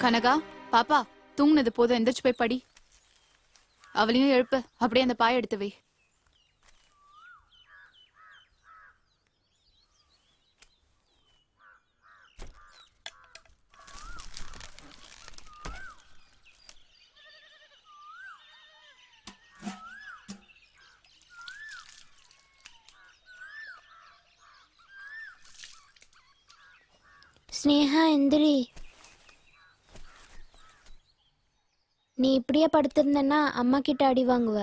கனகா, பாப்பா தூங்குனது போதும், எந்திரிச்சு போய் படி. அவளையும் எழுப்பு, அப்படியே அந்த பாய எடுத்து வை. ஸ்னேகா எந்திரி. நீ இப்படியே படுத்திருந்தன்னா அம்மா கிட்ட அடி வாங்குவ.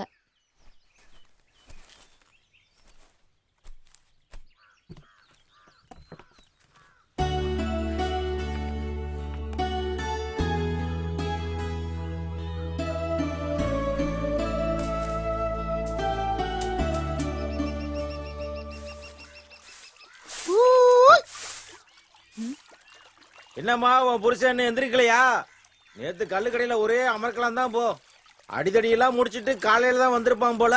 என்னம்மா உன் புருஷன் எந்திரிக்கலையா? நேத்து கல்லுக்கடையில ஒரே அமர்க்கலாம் தான் போ. அடிதடியெல்லாம் முடிச்சிட்டு காலையில தான் வந்திருப்பான் போல.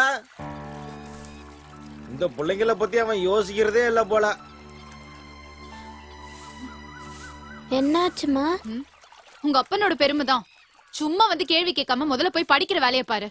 இந்த பிள்ளைங்களை பத்தி அவன் யோசிக்கிறதே இல்ல போல. என்னாச்சுமா? உங்க அப்பனோட பெருமை தான். சும்மா வந்து கேள்வி கேட்காம முதல்ல போய் படிக்கிற வேலையை பாரு.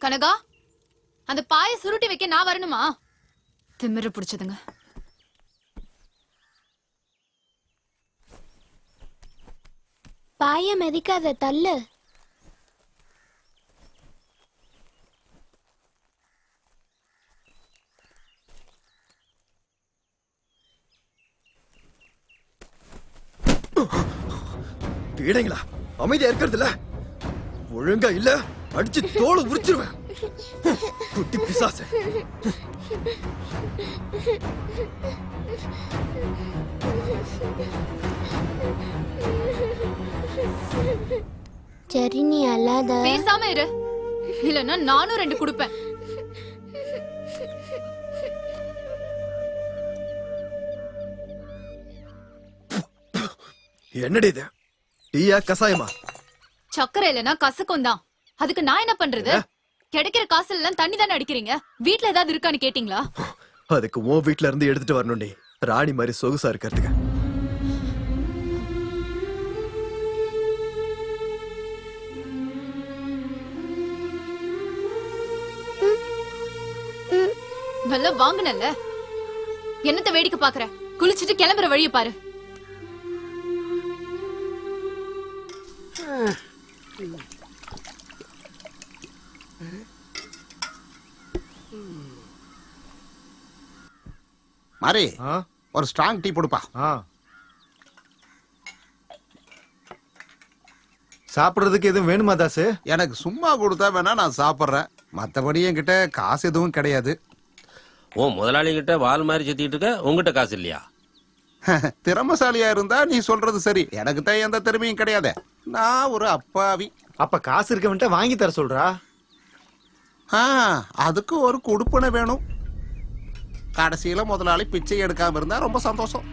கனகா, அந்த பாய சுருட்டி வைக்க நான் வரணுமா? திமிர பிடிச்சதுங்க. பாய மிதிக்காத, தள்ளு. பீடைங்களா, அமைதியா இருக்கிறது இல்ல? ஒழுங்கா இல்ல அடிச்சு தோலை உரிச்சிருவேன். குட்டி பிசாசு. சரி, நீ அல்லாத. பேசாம இரு, இல்லன்னா நானும் 2 குடுப்பேன். என்னடி இது? டீயா கசாயமா? சக்கரை இல்லனா கசக்கும் தான். அதுக்கு நான் என்ன பண்றது? கிடைக்கிற காசுல எல்லாம் தண்ணி தானே அடிக்கிறீங்க. வீட்ல ஏதாவது இருக்கான்னு கேட்டீங்களா? அதுக்கு உன் வீட்ல இருந்து எடுத்துட்டு வரணும்டி, ராணி மாதிரி சொகுசா இருக்கிறதுக்கு. நல்லா வாங்குனல்ல, என்னத்த வேடிக்கை பாக்குற? குளிச்சிட்டு கிளம்புற வழிய பாரு. மாரி, ஒரு ஸ்ட்ராங் டீ போடுப்பா. சாப்பிடுறதுக்கு எதுவும் வேணுமா தாசு? எனக்கு சும்மா கொடுத்தா வேணா நான் சாப்பிட்றேன். மற்றபடி என்கிட்ட காசு எதுவும் கிடையாது. ஓ, முதலாளி கிட்ட வால் மாதிரி சுத்திட்டு இருக்க, உங்ககிட்ட காசு இல்லையா? திறமசாலியா இருந்தா நீ சொல்றது சரி. எனக்கு தான் எந்த திறமையும் கிடையாது. நான் ஒரு அப்பாவி. அப்ப காசு இருக்கவன்ட்ட வாங்கி தர சொல்றா. அதுக்கு ஒரு கொடுப்பனை வேணும். கடைசியில முதலாளி பிச்சை எடுக்காம இருந்தா ரொம்ப சந்தோஷம்.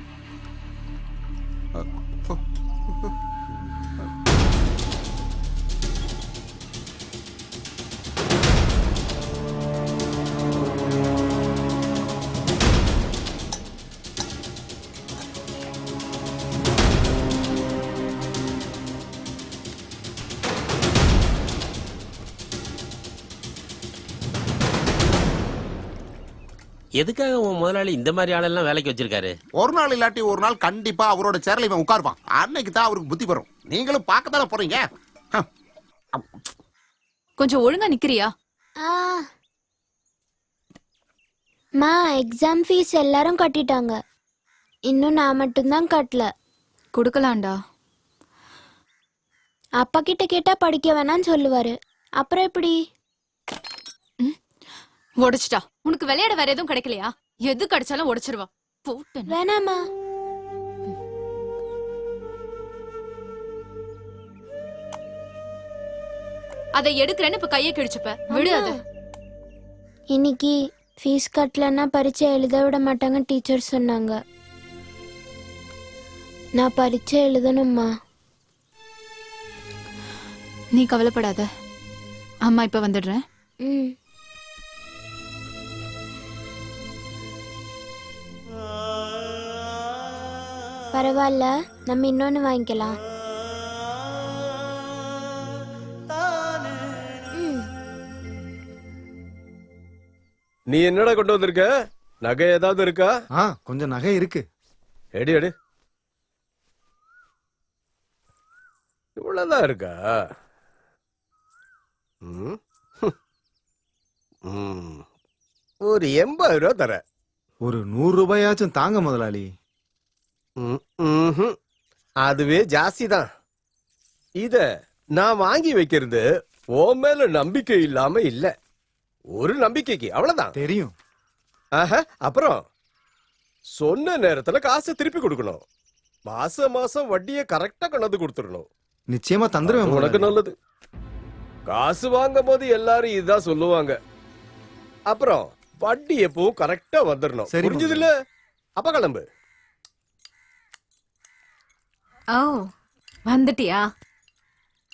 எதுக்காக உன் முதலாளி இந்த மாதிரி ஆளெல்லாம் வேலைக்கு வச்சிருக்காரு? ஒரு நாள் இல்லாட்டி ஒரு நாள் கண்டிப்பா அவரோட சேரல இவன் உட்காருவான். அன்னைக்கு தான் அவருக்கு புத்தி வரும். நீங்களும் பார்க்கத்தானே போறீங்க. கொஞ்சம் ஒழுங்கா நிக்கிறியா? ஆ மா, எக்ஸாம் ஃபீஸ் எல்லாரும் கட்டிட்டாங்க. இன்னும் நான் மட்டும்தான் கட்டல. குடுக்கலாம்டா. அப்பா கிட்ட கேட்டா படிக்க வேணாம்னு சொல்லுவாரு. அப்புறம் எப்படி? உடைச்சிட்டா. உனக்கு விளையாட வேற எதுவும் கிடைக்கலையா? எது கிடைச்சாலும் உடைச்சிருவா. போட்டேன். வேணாமா. அதை எடுக்கிறேன்னு இப்ப கையை கிழிச்சுப்ப. விடு அது. இன்னைக்கு ஃபீஸ் கட்டலன்னா பரீட்சை எழுத விட மாட்டாங்க டீச்சர் சொன்னாங்க. நான் பரீட்சை எழுதணும்மா. நீ கவலைப்படாத. அம்மா இப்ப வந்துடுறேன். ம். பரவாயில்ல, நம்ம இன்னொன்னு வாங்கிக்கலாம். ம். நீ என்னடா கொண்டு வந்திருக்க? நகை ஏதாவது இருக்கா? கொஞ்சம் நகை இருக்கு. எடு எடு. இவ்வளவுதான் இருக்கா? ம். ம். ஒரு 80 ரூபா தர. ஒரு 100 ரூபாயாச்சும் தாங்க முதலாளி. அதுவே ஜாஸ்தி தான். இத நான் வாங்கி வைக்கிறது உன் மேல நம்பிக்கை இல்லாம இல்ல, ஒரு நம்பிக்கைக்கு, அவ்வளவுதான். தெரியும். அப்புறம் சொன்ன நேரத்துல காசை திருப்பி கொடுக்கணும். மாசம் மாசம் வட்டியை கரெக்டா கொண்டாந்து கொடுத்துடணும். நிச்சயமா தந்துருவேன் உனக்கு முதலாளி. நல்லது. காசு வாங்கும் போது எல்லாரும் இதுதான் சொல்லுவாங்க. அப்புறம் வட்டி எப்பவும் கரெக்டா வந்துடணும். சரி, புரிஞ்சது இல்ல? அப்ப கிளம்பு. ஓ, வந்துட்டியா?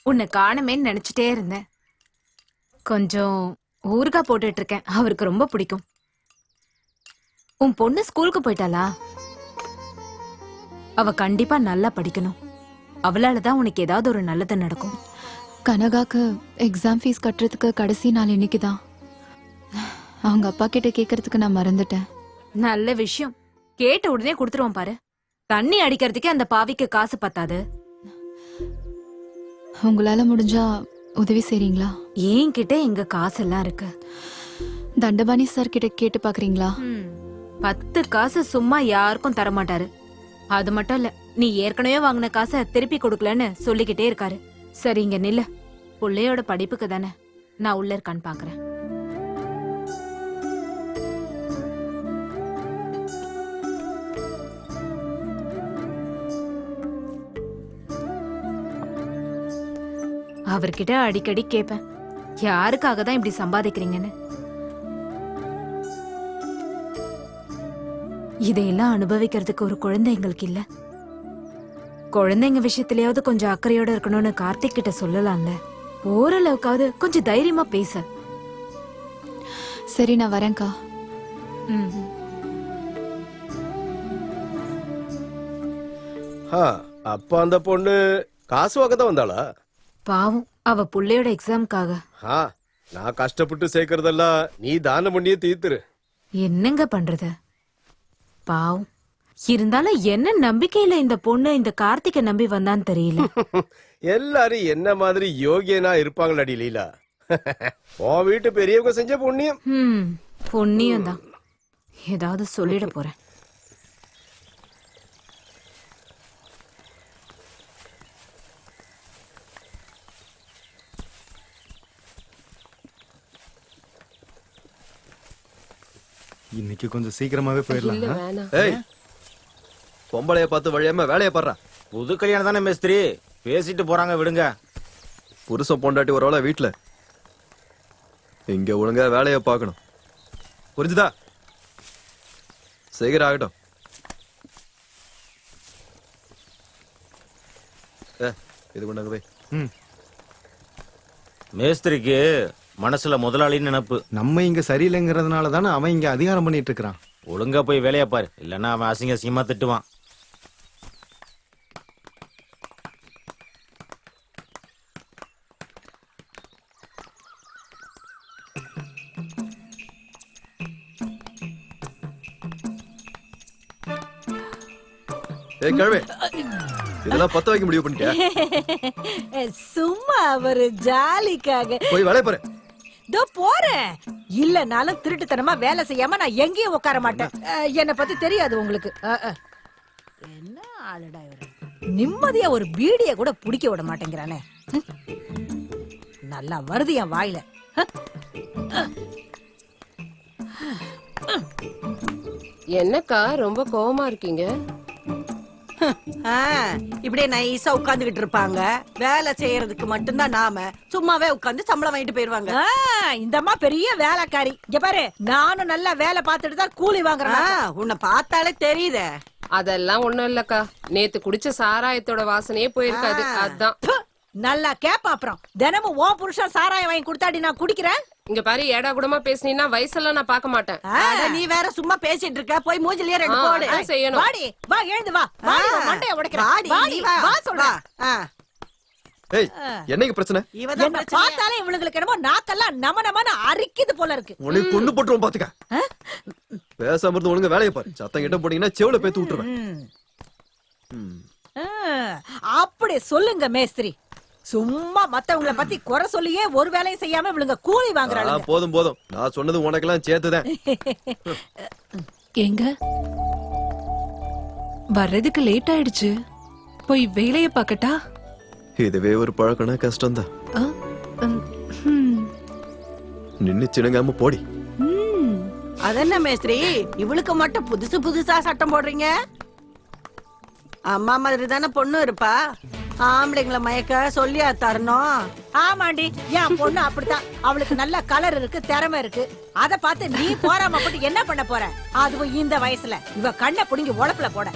உன்னை காணமேன்னு நினைச்சிட்டே இருந்தேன். கொஞ்சம் ஊறுகாய் போட்டுட்டு இருக்கேன், அவருக்கு ரொம்ப பிடிக்கும். உன் பொண்ணு ஸ்கூலுக்கு போயிட்டாளா? அவ கண்டிப்பா நல்லா படிக்கணும். அவளாலதான் உனக்கு ஏதாவது ஒரு நல்லது நடக்கும். கனகாக்கு எக்ஸாம் ஃபீஸ் கட்டுறதுக்கு கடைசி நாள் இன்னைக்குதான். அவங்க அப்பா கிட்ட கேக்குறதுக்கு நான் மறந்துட்டேன். நல்ல விஷயம். கேட்ட உடனே கொடுத்துருவான் பாரு. தண்ணி அடிக்கிறதுக்கே அந்த பாவிக்கு காசு பத்தாது. உங்களால முடிஞ்சா உதவி செய்றீங்களா? என்கிட்ட எங்க காசெல்லாம் இருக்கு. தண்டபாணி சார் கிட்ட கேட்டு பாக்குறீங்களா? 10 காசு சும்மா யாருக்கும் தரமாட்டாரு. அது மட்டும் இல்ல, நீ ஏற்கனவே வாங்கின காசை திருப்பி கொடுக்கலன்னு சொல்லிக்கிட்டே இருக்காரு. சரி, இங்க நில்ல. பிள்ளையோட படிப்புக்கு தானே. நான் உள்ள இருக்கான்னு பாக்குறேன். அவர்கிட்ட அடிக்கடி கேட்பேன், யாருக்காக தான் இப்படி சம்பாதிக்கிறீங்கன்னு. இதையெல்லாம் அனுபவிக்கிறதுக்கு ஒரு குழந்தை எங்களுக்கு இல்ல. குழந்தைங்க விஷயத்திலயாவது கொஞ்சம் அக்கறையோட இருக்கணும்னு கார்த்திக் கிட்ட சொல்லலாம்ல. ஓரளவுக்காவது கொஞ்சம் தைரியமா பேச. சரி, நான் வரேன்க்கா. அப்ப அந்த பொண்ணு காசு வாங்க தான் வந்தாளா? பாவம், அவ புள்ளையோட எக்ஸாம்காக. நான் கஷ்டப்பட்டு சேர்க்கறதெல்லாம் நீ தானம் பண்ணியே தீர்த்துரு. என்னங்க பண்றது? பாவம். இருந்தாலும் என்ன நம்பிக்கையில இந்த பொண்ணு இந்த கார்த்திகை நம்பி வந்தான்னு தெரியல. எல்லாரும் என்ன மாதிரி யோகியனா இருப்பாங்களடி லீலா. உன் வீட்டு பெரியவங்க செஞ்ச புண்ணியம். புண்ணியம் தான். ஏதாவது சொல்லிட போறேன். இன்னைக்கு கொஞ்சம் சீக்கிரமாவே போயிடலாம். ஏய், பொம்பளைய பார்த்து வழியாம வேலையை பாடுறா. புது கல்யாணம் தானே மேஸ்திரி, பேசிட்டு போறாங்க, விடுங்க. புருஷன் பொண்டாட்டி வரவள வீட்டுல இங்க ஒழுங்கா வேலையை பார்க்கணும். புரிஞ்சுதா? சீக்கிரம் ஆகட்டும். இது கொண்டாங்க போய். மேஸ்திரிக்கு மனசுல முதலாளின்னு நினைப்பு. நம்ம இங்க சரியில்லைங்கிறதுனால தானே அவன் இங்க அதிகாரம் பண்ணிட்டு இருக்கிறான். ஒழுங்கா போய் வேலையா பாரு, இல்லன்னா அவன் அசிங்க அசிங்கமா திட்டுவான். ஏய் கிழவே, இதெல்லாம் 10 வைக்க முடிவு பண்ணிட்டியா? சும்மா ஒரு ஜாலிக்காக போய் வேலைய பாரு. இதோ போறேன். இல்லனாலும் திருட்டுத்தனமா வேலை செய்யாம நான் எங்கேயும் உட்கார மாட்டேன். என்ன பத்தி தெரியாது உங்களுக்கு. என்ன ஆளுடா இவரு, நிம்மதியா ஒரு பீடிய கூட புடிக்க விட மாட்டேங்கிறானே. நல்லா வருது என் வாயில. என்னக்கா ரொம்ப கோவமா இருக்கீங்க? இப்படியே நைஸா உட்கார்ந்துகிட்டு இருப்பாங்க. வேலை செய்யறதுக்கு மட்டும்தான் நாம சும்மாவே உட்கார்ந்து சம்பளம் வாங்கிட்டு போயிருவாங்க. இந்த அம்மா பெரிய வேலைக்காரி. இங்க பாரு, நானும் நல்லா வேலை பார்த்துட்டு தான் கூலி வாங்குறேன். உன்னை பார்த்தாலே தெரியுதே. அதெல்லாம் ஒண்ணும் இல்லக்கா, நேத்து குடிச்ச சாராயத்தோட வாசனையே போயிருக்காது, அதான். நல்லா கேப்ப. அப்புறம் தினமும் ஓ புருஷன் சாராயம் வாங்கி கொடுத்தாடி நான் குடிக்கிறேன். இங்க பாரு, ஏடா கூடமா பேசினீன்னா வயசெல்லாம் நான் பார்க்க மாட்டேன். நீ வேற சும்மா பேசிட்டு இருக்க. போய் மூஞ்சிலேயே 2 போடு. அதான் செய்யணும். வாடி, வா, எழுந்து வா. வாடி, உன் மண்டைய உடைக்கிறேன். வாடி, வா சொல்றேன். ஏய், என்னங்க பிரச்சனை? என்ன பார்த்தாலே இவளுங்களுக்கு என்னமோ நாக்கெல்லாம் நமனமான அரிக்குது போல இருக்கு. உனக்கு கொண்டு போட்டுருவோம் பாத்துக்க. பேசாம இருந்து ஒழுங்கா வேலையை பாரு. சத்தம் கிட்ட போட்டீங்கன்னா செவுல பேத்து விட்டுருவேன். அப்படி சொல்லுங்க மேஸ்திரி. சும்மா மத்தவங்கள பத்தி குறை சொல்லியே ஒரு வேலையும் செய்யாம இவளுங்க கூலி வாங்குறாங்க. போதும் போதும், நான் சொன்னது உனக்கெல்லாம் சேர்த்துதான். எங்க வர்றதுக்கு லேட் ஆயிடுச்சு, போய் வேலைய பாக்கட்டா? இதுவே ஒரு பழக்கம்னா கஷ்டம்தான். ஆ, நின்னு சின்னங்காம போடி. அதென்ன மேஸ்திரி, இவளுக்கு மட்டும் புதுசு புதுசா சட்டம் போடுறீங்க? அம்மா மாதிரி தானே பொண்ணு இருப்பா. ஆம்பளைங்களை மயக்க சொல்லியா தரணும்? ஆமாண்டி, என் பொண்ணு அப்படித்தான். அவளுக்கு நல்ல கலர் இருக்கு, திறமை இருக்கு. அத பார்த்து நீ போறாம போட்டு என்ன பண்ண போற? அதுவும் இந்த வயசுல இவ கண்ணை புடுங்கி உழப்புல போட.